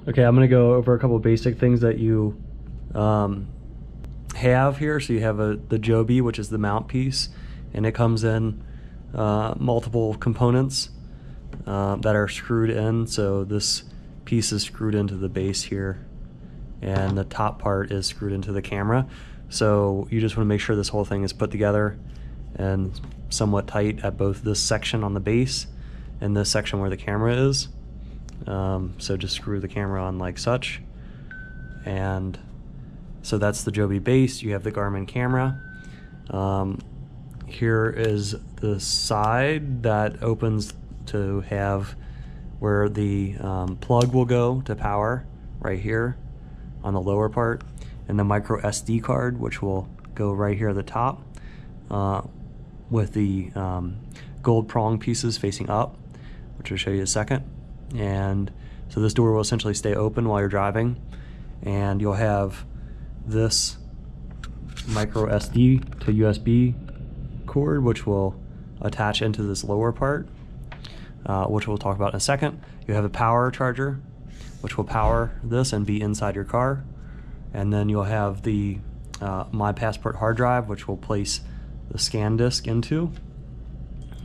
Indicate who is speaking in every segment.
Speaker 1: Okay, I'm going to go over a couple basic things that you have here. So you have the Joby, which is the mount piece, and it comes in multiple components that are screwed in. So this piece is screwed into the base here, and the top part is screwed into the camera. So you just want to make sure this whole thing is put together and somewhat tight at both this section on the base and this section where the camera is. So just screw the camera on like such. And so that's the Joby base. You have the Garmin camera. Here is the side that opens to have where the plug will go to power right here on the lower part, and the micro SD card, which will go right here at the top with the gold prong pieces facing up, which I'll show you in a second. And so this door will essentially stay open while you're driving, and you'll have this micro SD to USB cord, which will attach into this lower part, which we'll talk about in a second. You have a power charger, which will power this and be inside your car. And then you'll have the My Passport hard drive, which will place the scan disk into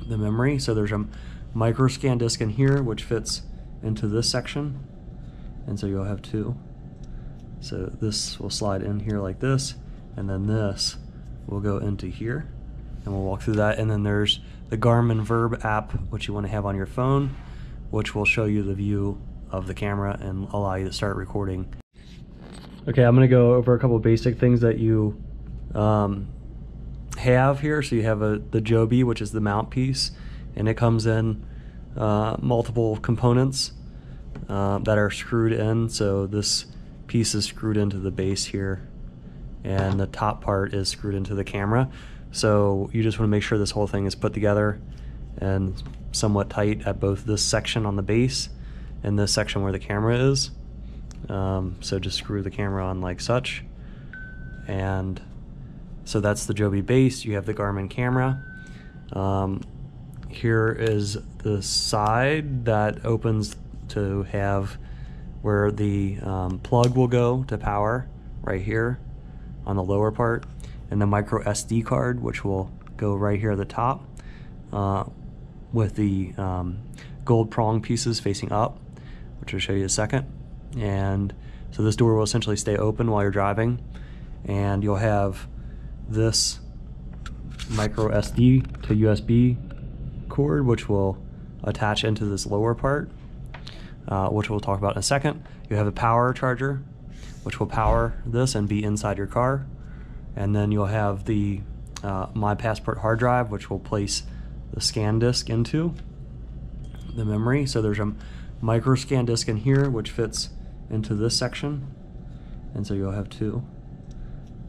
Speaker 1: the memory. So there's a micro scan disk in here, which fits into this section. And so you'll have two. So this will slide in here like this, and then this will go into here. And we'll walk through that. And then there's the Garmin Verb app, which you want to have on your phone, which will show you the view of the camera and allow you to start recording. Okay, I'm going to go over a couple basic things that you have here. So you have the Joby, which is the mount piece, and it comes in multiple components that are screwed in. So this piece is screwed into the base here, and the top part is screwed into the camera. So you just want to make sure this whole thing is put together and somewhat tight at both this section on the base and this section where the camera is. So just screw the camera on like such. And so that's the Joby base. You have the Garmin camera. Here is the side that opens to have where the plug will go to power right here on the lower part, and the micro SD card, which will go right here at the top with the gold prong pieces facing up, which I'll show you in a second. And so this door will essentially stay open while you're driving, and you'll have this micro SD to USB cord, which will attach into this lower part, which we'll talk about in a second. You have a power charger, which will power this and be inside your car. And then you'll have the My Passport hard drive, which will place the scan disk into the memory. So there's a micro scan disk in here, which fits into this section. And so you'll have two.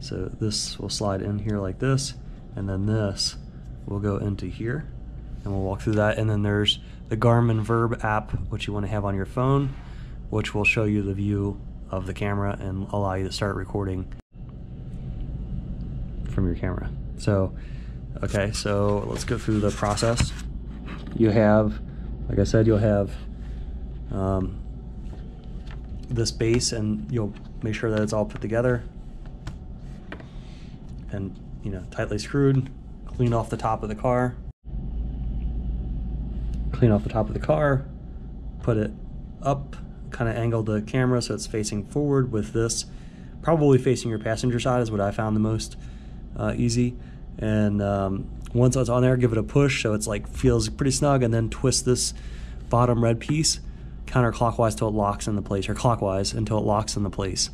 Speaker 1: So this will slide in here like this, and then this will go into here. And we'll walk through that. And then there's the Garmin Verb app, which you want to have on your phone, which will show you the view of the camera and allow you to start recording from your camera. So, okay, so let's go through the process. You have, like I said, you'll have this base, and you'll make sure that it's all put together and, you know, tightly screwed. Clean off the top of the car. Clean off the top of the car, put it up, kind of angle the camera so it's facing forward with this, probably facing your passenger side is what I found the most easy. And once it's on there, give it a push so it's like feels pretty snug, and then twist this bottom red piece counterclockwise till it locks into place, or clockwise until it locks into place.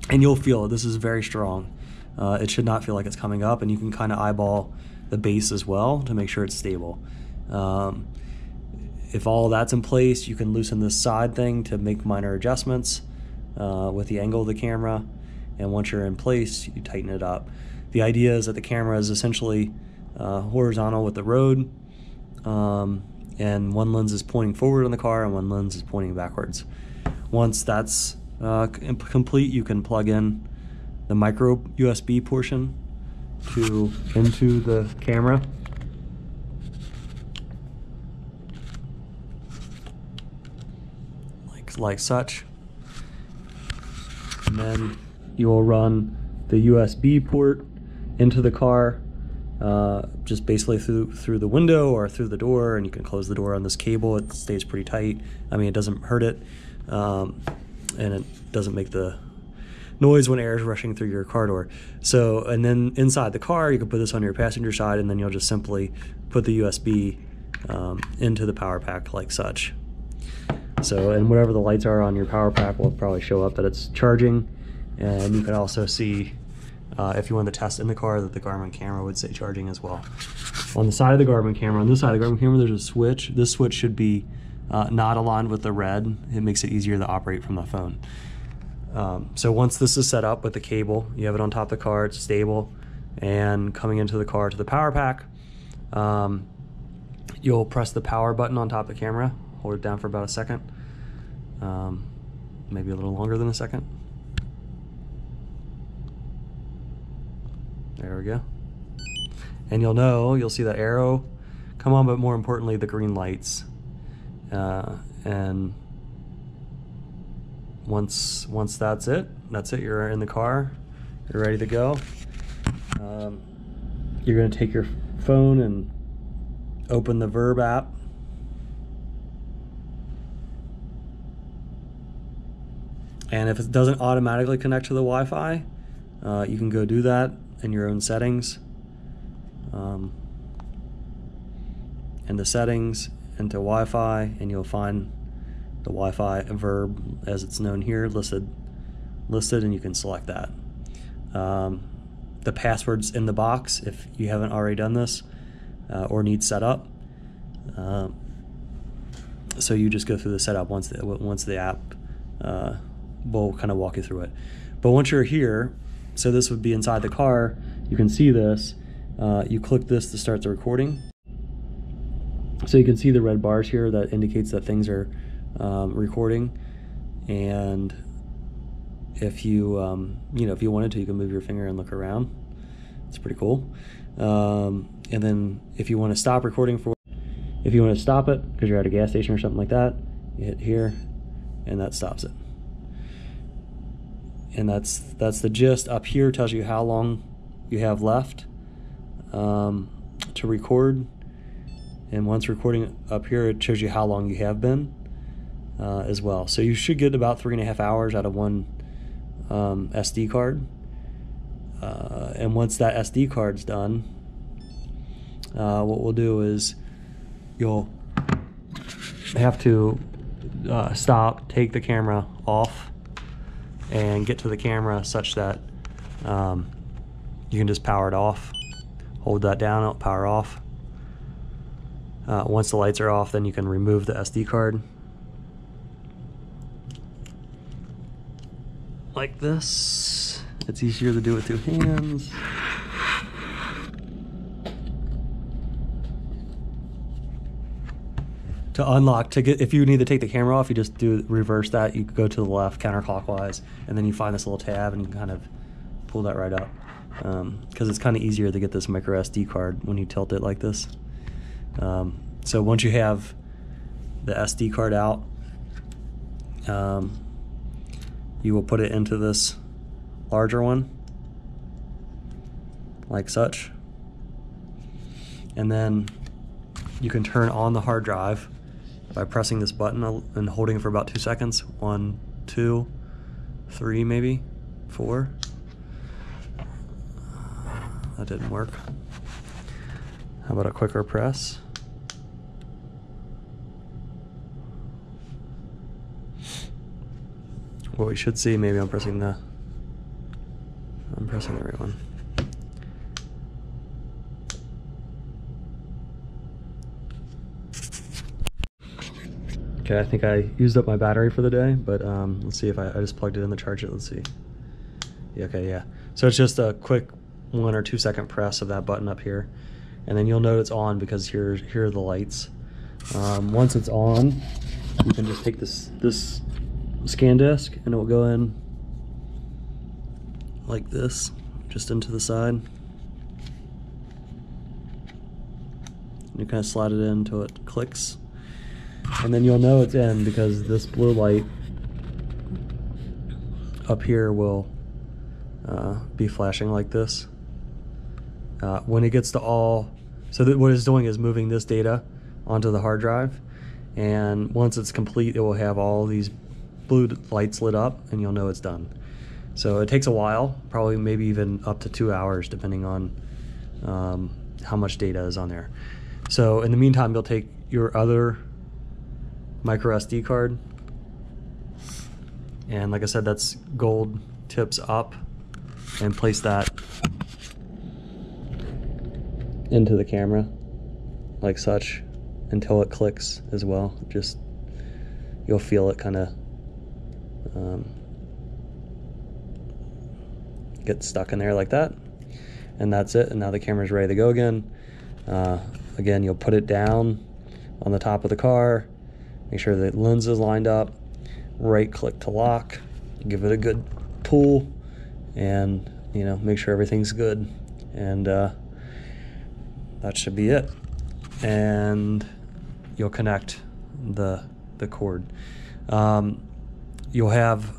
Speaker 1: And you'll feel it. This is very strong. It should not feel like it's coming up, and you can kind of eyeball the base as well to make sure it's stable. If all that's in place, you can loosen this side thing to make minor adjustments with the angle of the camera. And once you're in place, you tighten it up. The idea is that the camera is essentially horizontal with the road, and one lens is pointing forward on the car and one lens is pointing backwards. Once that's complete, you can plug in the micro USB portion into the camera. Like such. And then you will run the USB port into the car, just basically through the window or through the door, and you can close the door on this cable. It stays pretty tight. I mean, it doesn't hurt it, and it doesn't make the noise when air is rushing through your car door. So, and then inside the car, you can put this on your passenger side, and then you'll just simply put the USB into the power pack like such. So, and whatever the lights are on your power pack will probably show up that it's charging, and you can also see if you want to test in the car that the Garmin camera would say charging as well. On the side of the Garmin camera, on this side of the Garmin camera, there's a switch. This switch should be not aligned with the red. It makes it easier to operate from the phone. So once this is set up with the cable, you have it on top of the car, it's stable, and coming into the car to the power pack, you'll press the power button on top of the camera, hold it down for about a second, maybe a little longer than a second. There we go. And you'll see the arrow come on, but more importantly, the green lights. And once that's it, you're in the car, you're ready to go. You're gonna take your phone and open the Verb app. And if it doesn't automatically connect to the Wi-Fi, you can go do that in your own settings. In the settings, into Wi-Fi, and you'll find the Wi-Fi Verb, as it's known here, listed, and you can select that. The password's in the box if you haven't already done this or need setup. So you just go through the setup once the app will kind of walk you through it. But once you're here, so this would be inside the car, you can see this. You click this to start the recording. So you can see the red bars here that indicates that things are recording. And if you if you wanted to, you can move your finger and look around. It's pretty cool. And then if you want to stop recording if you want to stop it because you're at a gas station or something like that, you hit here, and that stops it. And that's the gist. Up here tells you how long you have left to record, and once recording up here, it shows you how long you have been as well. So you should get about 3.5 hours out of one SD card. And once that SD card's done, what we'll do is you'll have to stop, take the camera off, and get to the camera such that you can just power it off. Hold that down, it'll power off. Once the lights are off, then you can remove the SD card. Like this. It's easier to do it through hands. To unlock, if you need to take the camera off, you just reverse that. You go to the left counterclockwise, and then you find this little tab and you kind of pull that right up. Because it's kind of easier to get this micro SD card when you tilt it like this. So once you have the SD card out, you will put it into this larger one, like such. And then you can turn on the hard drive by pressing this button and holding it for about 2 seconds. 1, 2, 3, maybe 4. That didn't work. How about a quicker press? What we should see, maybe I'm pressing the right one. Okay, I think I used up my battery for the day, but let's see if I just plugged it in to charge it. Let's see. Yeah, okay, yeah. So it's just a quick 1 or 2 second press of that button up here, and then you'll know it's on because here are the lights. Once it's on, you can just take this scan disc and it will go in like this, just into the side. You kind of slide it in until it clicks, and then you'll know it's in because this blue light up here will be flashing like this. When it gets to all, so that what it's doing is moving this data onto the hard drive, and once it's complete, it will have all these blue lights lit up, and you'll know it's done. So it takes a while, probably maybe even up to 2 hours, depending on how much data is on there. So in the meantime, you'll take your other micro SD card, and like I said, that's gold tips up, and place that into the camera like such until it clicks as well. Just, you'll feel it kind of get stuck in there like that, and that's it. And now the camera's ready to go again. Again, you'll put it down on the top of the car, make sure the lens is lined up, right click to lock, give it a good pull, and make sure everything's good, and that should be it. And you'll connect the cord. You'll have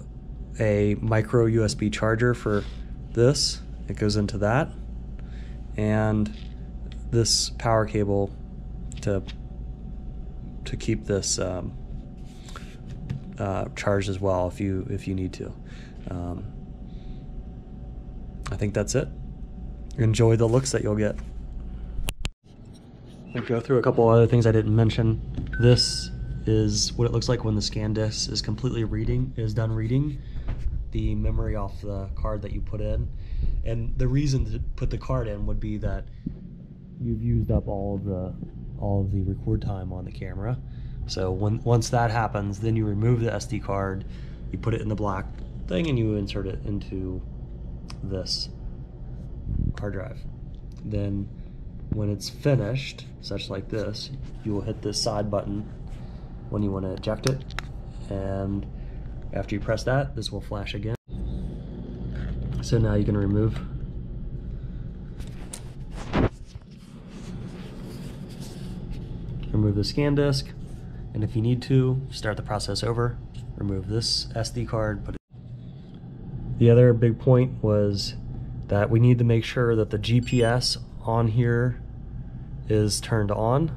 Speaker 1: a micro USB charger for this. It goes into that, and this power cable to keep this charged as well if you need to. I think that's it. Enjoy the looks that you'll get. I'll go through a couple other things I didn't mention. This is what it looks like when the scan disk is completely done reading the memory off the card that you put in. And the reason to put the card in would be that you've used up all of the record time on the camera. So once that happens, then you remove the SD card, you put it in the black thing, and you insert it into this hard drive. Then when it's finished, such like this, you will hit this side button when you want to eject it, and after you press that, this will flash again. So now you can remove the scan disk, and if you need to, start the process over, remove this SD card. The other big point was that we need to make sure that the GPS on here is turned on,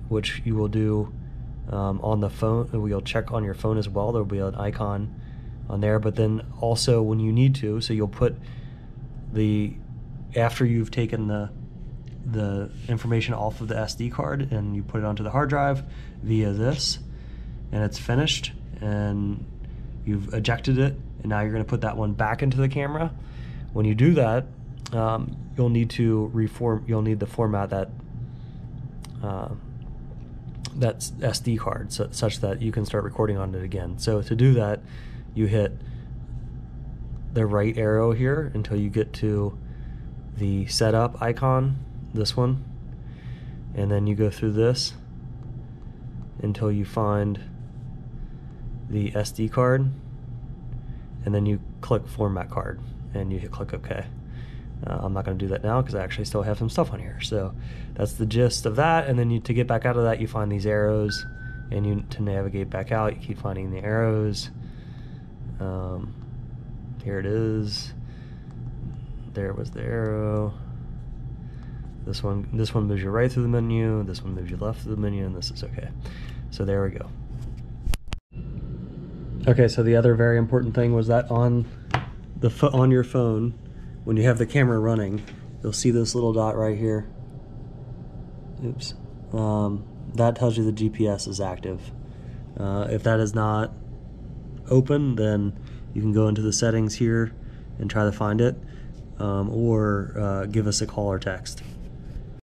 Speaker 1: which you will do on the phone. You'll check on your phone as well. There will be an icon on there, but then also when you need to, so you'll put after you've taken the information off of the SD card and you put it onto the hard drive via this, and it's finished and you've ejected it, and now you're going to put that one back into the camera. When you do that, you'll need to format that SD card such that you can start recording on it again. So to do that, you hit the right arrow here until you get to the setup icon, this one, and then you go through this until you find the SD card, and then you click format card and you click OK. I'm not going to do that now because I actually still have some stuff on here. So that's the gist of that. And then to get back out of that, you find these arrows, and to navigate back out, you keep finding the arrows. Here it is. There was the arrow. This one moves you right through the menu. This one moves you left through the menu, and this is okay. So there we go. Okay, so the other very important thing was that on your phone, when you have the camera running, you'll see this little dot right here. Oops. That tells you the GPS is active. If that is not open, then you can go into the settings here and try to find it, or give us a call or text.